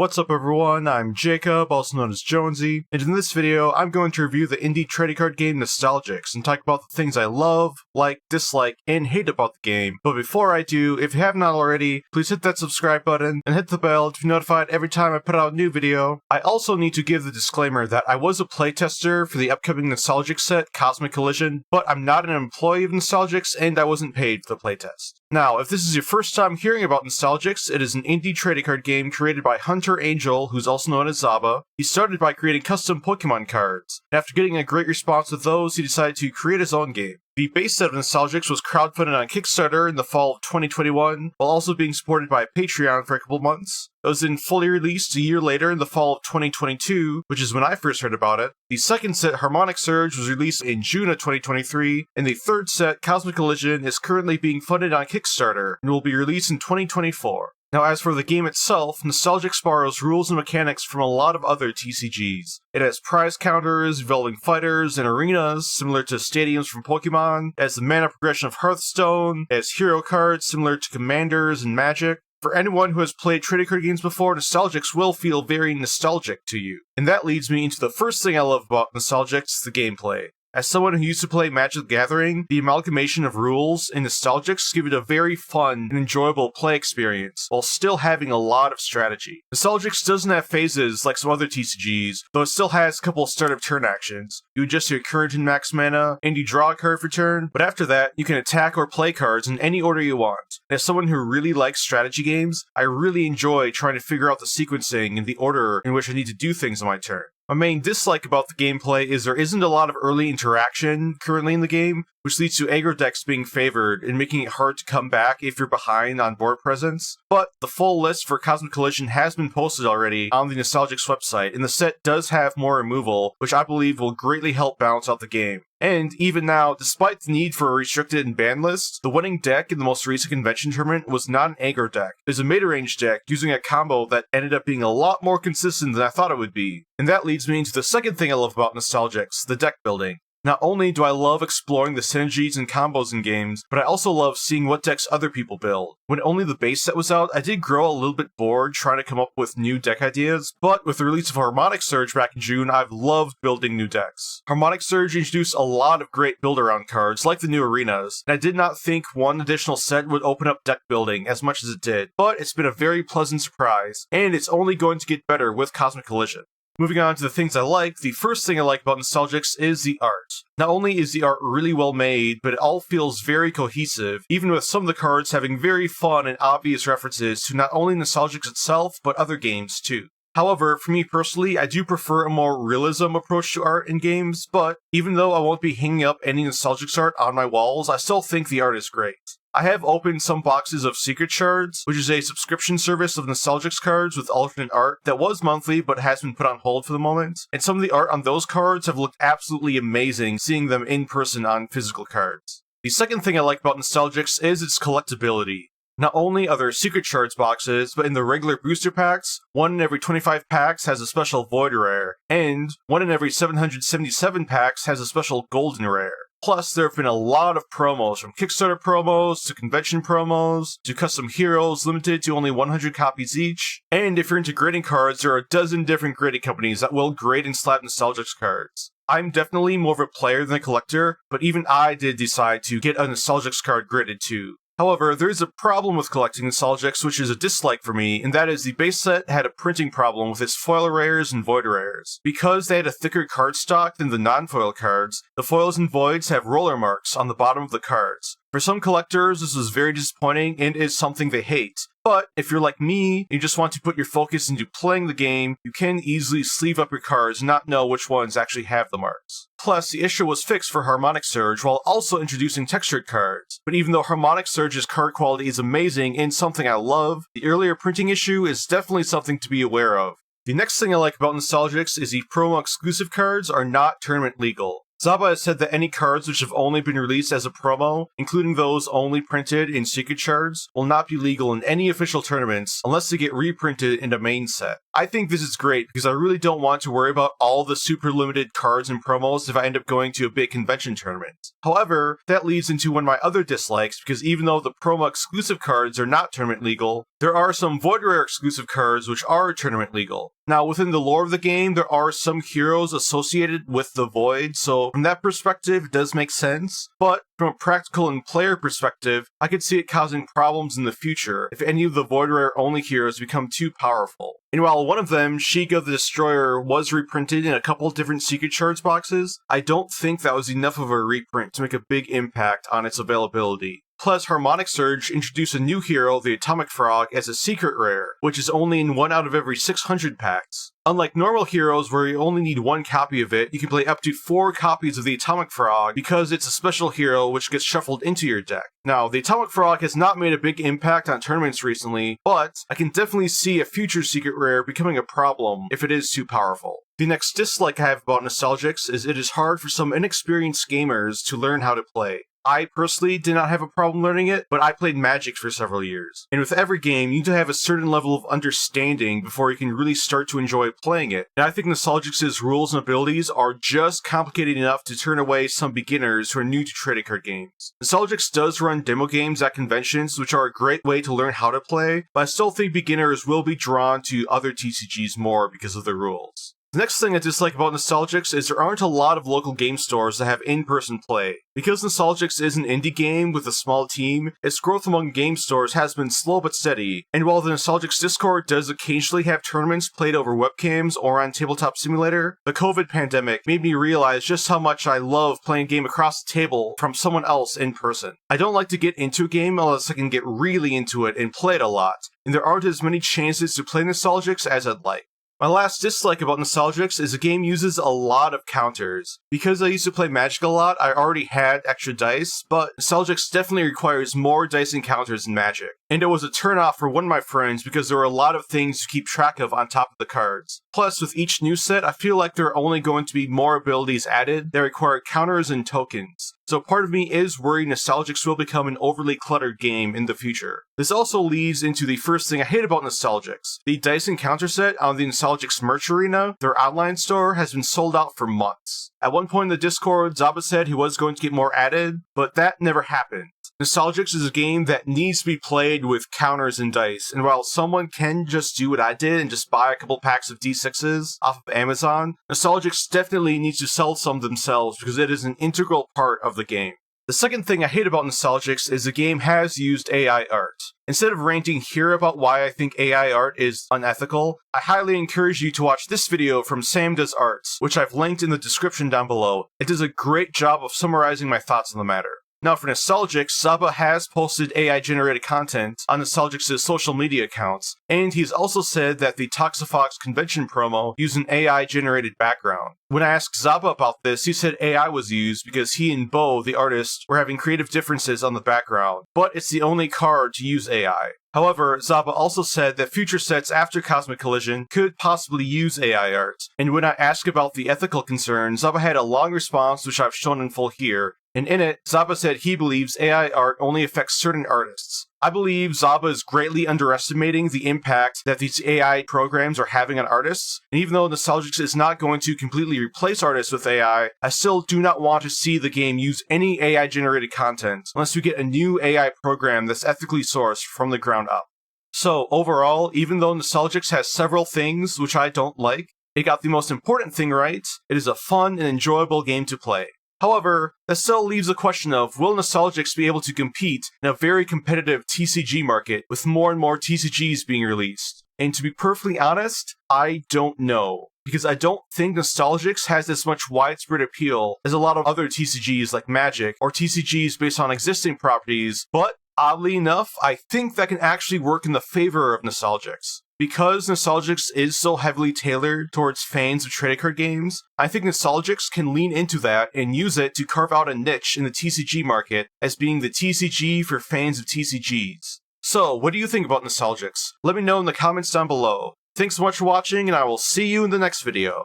What's up everyone, I'm Jacob, also known as Jonesy, and in this video I'm going to review the indie trading card game Nostalgix and talk about the things I love, like, dislike, and hate about the game. But before I do, if you have not already, please hit that subscribe button and hit the bell to be notified every time I put out a new video. I also need to give the disclaimer that I was a playtester for the upcoming Nostalgix set, Cosmic Collision, but I'm not an employee of Nostalgix and I wasn't paid for the playtest. Now, if this is your first time hearing about Nostalgix, it is an indie trading card game created by Hunter Angel, who's also known as Zaba. He started by creating custom Pokemon cards, and after getting a great response with those, he decided to create his own game. The base set of Nostalgix was crowdfunded on Kickstarter in the fall of 2021, while also being supported by Patreon for a couple months. It was then fully released a year later in the fall of 2022, which is when I first heard about it. The second set, Harmonic Surge, was released in June of 2023, and the third set, Cosmic Collision, is currently being funded on Kickstarter and will be released in 2024. Now, as for the game itself, Nostalgix borrows rules and mechanics from a lot of other TCGs. It has prize counters, revolving fighters, and arenas, similar to stadiums from Pokemon. It has the mana progression of Hearthstone. It has hero cards, similar to Commanders and Magic. For anyone who has played trading card games before, Nostalgix will feel very nostalgic to you. And that leads me into the first thing I love about Nostalgix, the gameplay. As someone who used to play Magic the Gathering, the amalgamation of rules in Nostalgix give it a very fun and enjoyable play experience, while still having a lot of strategy. Nostalgix doesn't have phases like some other TCGs, though it still has a couple of start of turn actions. You adjust your current and max mana, and you draw a card for turn, but after that, you can attack or play cards in any order you want. And as someone who really likes strategy games, I really enjoy trying to figure out the sequencing and the order in which I need to do things on my turn. My main dislike about the gameplay is there isn't a lot of early interaction currently in the game, which leads to aggro decks being favored and making it hard to come back if you're behind on board presence. But the full list for Cosmic Collision has been posted already on the Nostalgix website, and the set does have more removal, which I believe will greatly help balance out the game. And even now, despite the need for a restricted and banned list, the winning deck in the most recent convention tournament was not an aggro deck. It was a mid-range deck using a combo that ended up being a lot more consistent than I thought it would be. And that leads me into the second thing I love about Nostalgix, the deck building. Not only do I love exploring the synergies and combos in games, but I also love seeing what decks other people build. When only the base set was out, I did grow a little bit bored trying to come up with new deck ideas, but with the release of Harmonic Surge back in June, I've loved building new decks. Harmonic Surge introduced a lot of great build-around cards, like the new arenas, and I did not think one additional set would open up deck building as much as it did, but it's been a very pleasant surprise, and it's only going to get better with Cosmic Collision. Moving on to the things I like, the first thing I like about Nostalgix is the art. Not only is the art really well made, but it all feels very cohesive, even with some of the cards having very fun and obvious references to not only Nostalgix itself, but other games too. However, for me personally, I do prefer a more realism approach to art in games, but even though I won't be hanging up any Nostalgix art on my walls, I still think the art is great. I have opened some boxes of Secret Shards, which is a subscription service of Nostalgix cards with alternate art that was monthly but has been put on hold for the moment, and some of the art on those cards have looked absolutely amazing seeing them in person on physical cards. The second thing I like about Nostalgix is its collectability. Not only are there Secret Shards boxes, but in the regular booster packs, 1 in every 25 packs has a special Void Rare, and 1 in every 777 packs has a special Golden Rare. Plus, there have been a lot of promos, from Kickstarter promos, to convention promos, to custom heroes limited to only 100 copies each. And if you're into grading cards, there are a dozen different grading companies that will grade and slap Nostalgix cards. I'm definitely more of a player than a collector, but even I did decide to get a Nostalgix card graded too. However, there is a problem with collecting Nostalgix, which is a dislike for me, and that is the base set had a printing problem with its foil rares and void rares. Because they had a thicker card stock than the non-foil cards, the foils and voids have roller marks on the bottom of the cards. For some collectors, this is very disappointing and is something they hate. But if you're like me, and you just want to put your focus into playing the game, you can easily sleeve up your cards and not know which ones actually have the marks. Plus, the issue was fixed for Harmonic Surge while also introducing textured cards. But even though Harmonic Surge's card quality is amazing and something I love, the earlier printing issue is definitely something to be aware of. The next thing I like about Nostalgix is the promo exclusive cards are not tournament legal. Zaba has said that any cards which have only been released as a promo, including those only printed in secret shards, will not be legal in any official tournaments unless they get reprinted in a main set. I think this is great because I really don't want to worry about all the super limited cards and promos if I end up going to a big convention tournament. However, that leads into one of my other dislikes because even though the promo exclusive cards are not tournament legal, there are some Void Rare exclusive cards which are tournament legal. Now, within the lore of the game, there are some heroes associated with the Void, so from that perspective, it does make sense, but from a practical and player perspective, I could see it causing problems in the future if any of the Void Rare only heroes become too powerful. And while one of them, Shiga the Destroyer, was reprinted in a couple different Secret Shards boxes, I don't think that was enough of a reprint to make a big impact on its availability. Plus, Harmonic Surge introduced a new hero, the Atomic Frog, as a secret rare, which is only in 1 out of every 600 packs. Unlike normal heroes where you only need 1 copy of it, you can play up to 4 copies of the Atomic Frog because it's a special hero which gets shuffled into your deck. Now, the Atomic Frog has not made a big impact on tournaments recently, but I can definitely see a future secret rare becoming a problem if it is too powerful. The next dislike I have about Nostalgix is it is hard for some inexperienced gamers to learn how to play. I personally did not have a problem learning it, but I played Magic for several years. And with every game, you need to have a certain level of understanding before you can really start to enjoy playing it. And I think Nostalgix's rules and abilities are just complicated enough to turn away some beginners who are new to trading card games. Nostalgix does run demo games at conventions, which are a great way to learn how to play, but I still think beginners will be drawn to other TCGs more because of the rules. The next thing I dislike about Nostalgix is there aren't a lot of local game stores that have in-person play. Because Nostalgix is an indie game with a small team, its growth among game stores has been slow but steady, and while the Nostalgix Discord does occasionally have tournaments played over webcams or on Tabletop Simulator, the COVID pandemic made me realize just how much I love playing a game across the table from someone else in person. I don't like to get into a game unless I can get really into it and play it a lot, and there aren't as many chances to play Nostalgix as I'd like. My last dislike about Nostalgix is the game uses a lot of counters. Because I used to play Magic a lot, I already had extra dice, but Nostalgix definitely requires more dice and counters than Magic. And it was a turnoff for one of my friends because there were a lot of things to keep track of on top of the cards. Plus, with each new set, I feel like there are only going to be more abilities added that require counters and tokens. So part of me is worried Nostalgix will become an overly cluttered game in the future. This also leads into the first thing I hate about Nostalgix. The dice and counter set on the Nostalgix merch arena, their online store, has been sold out for months. At one point in the Discord, Zaba said he was going to get more added, but that never happened. Nostalgix is a game that needs to be played with counters and dice, and while someone can just do what I did and just buy a couple packs of D6s off of Amazon, Nostalgix definitely needs to sell some themselves because it is an integral part of the game. The second thing I hate about Nostalgix is the game has used AI art. Instead of ranting here about why I think AI art is unethical, I highly encourage you to watch this video from Sam Does Arts, which I've linked in the description down below. It does a great job of summarizing my thoughts on the matter. Now for Nostalgix, Zaba has posted AI-generated content on Nostalgix's social media accounts, and he's also said that the Toxafox convention promo used an AI-generated background. When I asked Zaba about this, he said AI was used because he and Bo, the artist, were having creative differences on the background, but it's the only card to use AI. However, Zaba also said that future sets after Cosmic Collision could possibly use AI art, and when I asked about the ethical concerns, Zaba had a long response which I've shown in full here, and in it, Zaba said he believes AI art only affects certain artists. I believe Zaba is greatly underestimating the impact that these AI programs are having on artists, and even though Nostalgix is not going to completely replace artists with AI, I still do not want to see the game use any AI-generated content unless we get a new AI program that's ethically sourced from the ground up. So, overall, even though Nostalgix has several things which I don't like, it got the most important thing right. It is a fun and enjoyable game to play. However, that still leaves the question of, will Nostalgix be able to compete in a very competitive TCG market with more and more TCGs being released? And to be perfectly honest, I don't know. Because I don't think Nostalgix has as much widespread appeal as a lot of other TCGs like Magic, or TCGs based on existing properties, but oddly enough, I think that can actually work in the favor of Nostalgix. Because Nostalgix is so heavily tailored towards fans of trading card games, I think Nostalgix can lean into that and use it to carve out a niche in the TCG market as being the TCG for fans of TCGs. So, what do you think about Nostalgix? Let me know in the comments down below. Thanks so much for watching, and I will see you in the next video.